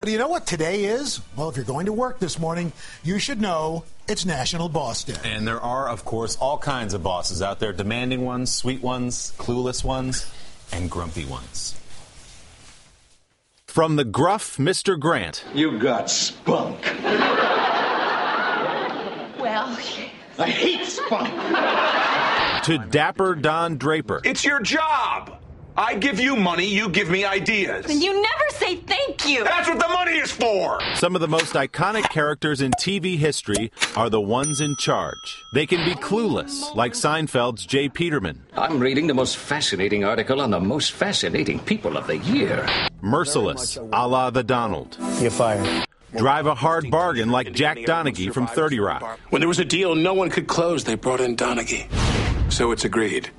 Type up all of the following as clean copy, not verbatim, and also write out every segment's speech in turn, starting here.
But you know what today is? Well, if you're going to work this morning, you should know it's National Boss Day. And there are, of course, all kinds of bosses out there. Demanding ones, sweet ones, clueless ones, and grumpy ones. From the gruff Mr. Grant. You got spunk. Well, I hate spunk. To dapper Don Draper. It's your job. I give you money, you give me ideas. and you never say thank you. That's what the money is for. Some of the most iconic characters in TV history are the ones in charge. They can be clueless, like Seinfeld's Jay Peterman. I'm reading the most fascinating article on the most fascinating people of the year. Merciless, a la the Donald. You're fired. Drive a hard bargain like Jack Donaghy from 30 Rock. When there was a deal no one could close, they brought in Donaghy. So it's agreed.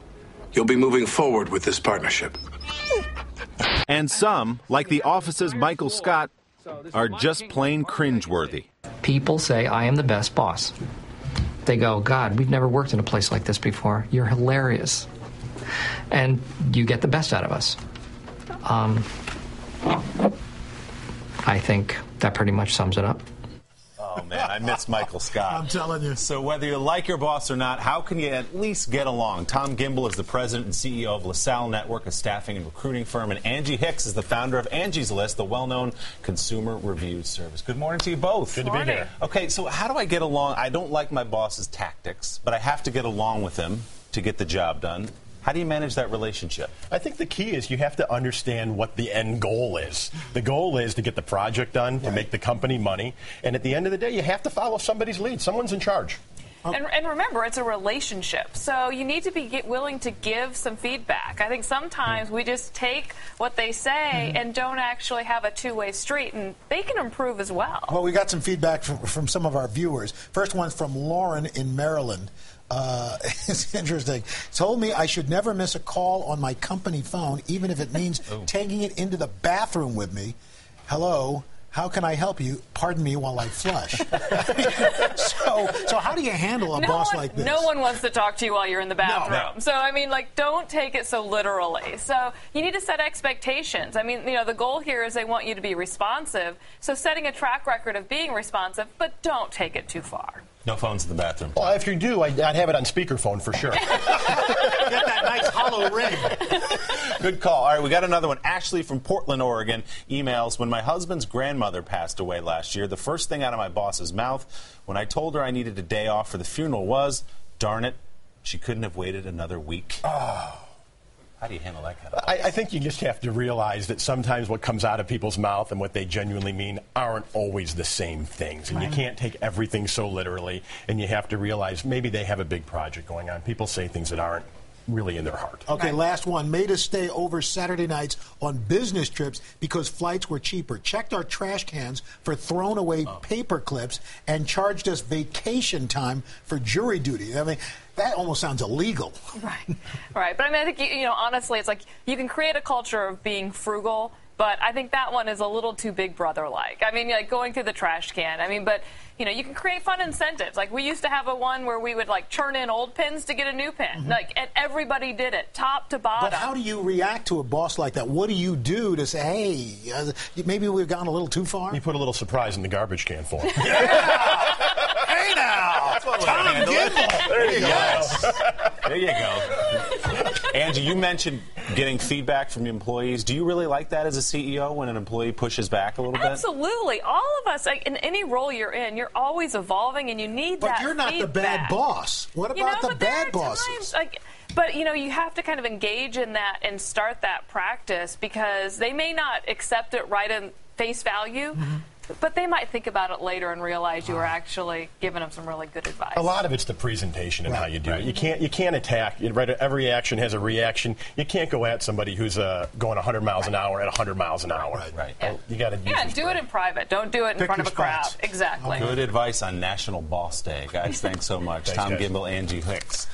You'll be moving forward with this partnership. And some, like The Office's Michael Scott, are just plain cringeworthy. People say I am the best boss. They go, God, we've never worked in a place like this before. You're hilarious. And you get the best out of us. I think that pretty much sums it up. Oh, man, I miss Michael Scott. I'm telling you. So whether you like your boss or not, how can you at least get along? Tom Gimbel is the president and CEO of LaSalle Network, a staffing and recruiting firm, and Angie Hicks is the founder of Angie's List, the well-known consumer review service. Good morning to you both. Good to be here. Okay, so how do I get along? I don't like my boss's tactics, but I have to get along with him to get the job done. How do you manage that relationship? I think the key is you have to understand what the end goal is. The goal is to get the project done, to make the company money, and at the end of the day, you have to follow somebody's lead. Someone's in charge. And remember, it's a relationship, so you need to be willing to give some feedback. I think sometimes we just take what they say and don't actually have a two-way street, and they can improve as well. Well, we got some feedback from some of our viewers. First one's from Lauren in Maryland. It's interesting. Told me I should never miss a call on my company phone, even if it means taking it into the bathroom with me. Hello, how can I help you? Pardon me while I flush. So how do you handle a boss like this? No one wants to talk to you while you're in the bathroom. No. So, I mean, like, don't take it so literally. So you need to set expectations. I mean, you know, the goal here is they want you to be responsive. So setting a track record of being responsive, but don't take it too far. No phones in the bathroom. Well, if you do, I'd have it on speakerphone for sure. Get that nice hollow ring. Good call. All right, we got another one. Ashley from Portland, Oregon emails, when my husband's grandmother passed away last year, the first thing out of my boss's mouth when I told her I needed a day off for the funeral was, darn it, she couldn't have waited another week. Oh. How do you handle that kind of I think you just have to realize that sometimes what comes out of people's mouth and what they genuinely mean aren't always the same things. And you can't take everything so literally. And you have to realize maybe they have a big project going on. People say things that aren't really in their heart. Okay, last one. Made us stay over Saturday nights on business trips because flights were cheaper. Checked our trash cans for thrown away paper clips and charged us vacation time for jury duty. I mean, that almost sounds illegal. Right. But I mean, I think, you know, honestly, it's like you can create a culture of being frugal, but I think that one is a little too Big Brother-like. I mean, like going through the trash can. I mean, but, you know, you can create fun incentives. Like we used to have a one where we would, like, churn in old pins to get a new pin. Like, and everybody did it, top to bottom. But how do you react to a boss like that? What do you do to say, hey, maybe we've gone a little too far? You put a little surprise in the garbage can for them. Hey now! Tom Gimbel! There you go. There you go. Angie, you mentioned getting feedback from employees. Do you really like that as a CEO when an employee pushes back a little bit? Absolutely. All of us, like, in any role you're in, you're always evolving and you need that But you're not feedback. the bad boss. What about the bad bosses? But, you know, you have to kind of engage in that and start that practice because they may not accept it right in face value, but they might think about it later and realize you were actually giving them some really good advice. A lot of it's the presentation and how you do it. You can't attack. Right? Every action has a reaction. You can't go at somebody who's going 100 miles an hour at 100 miles an hour. Right. You got to do it in private. Don't do it in front of a crowd. Exactly. Good advice on National Boss Day. Guys, thanks so much. Thanks, Tom guys. Gimbel, Angie Hicks.